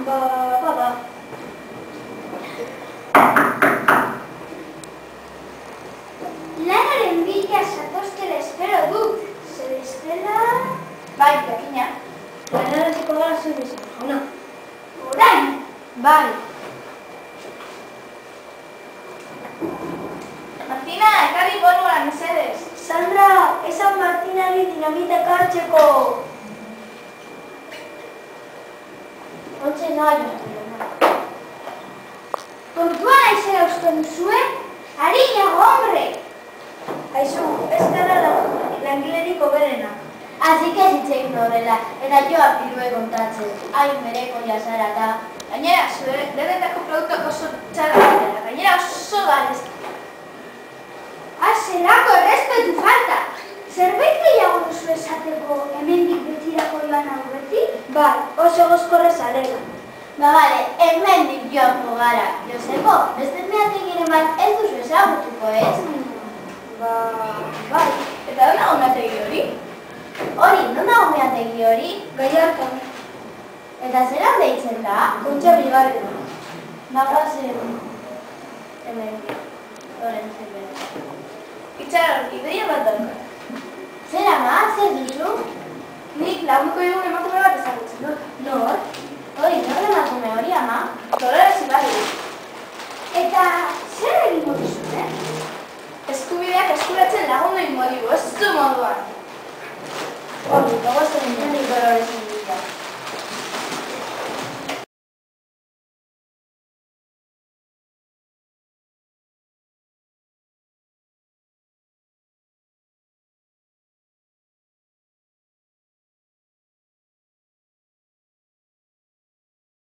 Bada. Lanaren bila zatoztela espero dut. Zer estela... Bai, jakina. Lanaretiko gara zuen izan, jauna. Orain? Bai. Martina, ekarri bonua, mesedez. Sandra, esan Martinari dinamita ekartzeko. Ontze nahi dut. Kontuan aizera uste duzue? Harinago, hombre! Aizu, ez gara langileriko berena. Así que zitzein horrela, eta joak dirue kontatzen. Hain bereko jasara eta... Gainera, zure denetako produktuak oso txarra dela. Gainera oso garezki. Zelako errespetu falta! Zerbait gehiago duzu esateko hemendik betirako joan aurretik? Bai, oso gozkorrez arela. Bale, hemendik joango gara. Joseko, beste meategiren bat ez duzu ezagutuko, ez? Bai. Eta hona meategi hori? Hori, non dago meategi hori? Gallartan. Eta zelan deitzen da? Kontxa bigarren. Bagazen... hemendik. Horren zerbait. Itxaron, ideia bat daukat. Zer ama, zer duzu? Nik lagunko dugun emakume bat ezagutzen dut. Nor? Hori, nor emakume hori ama? Dolores Ibarri. Eta zer egingo duzu, Eskubideak eskuratzen lagundu ingo digu, ez du moduan. Hori, gogozen nintzen Dolores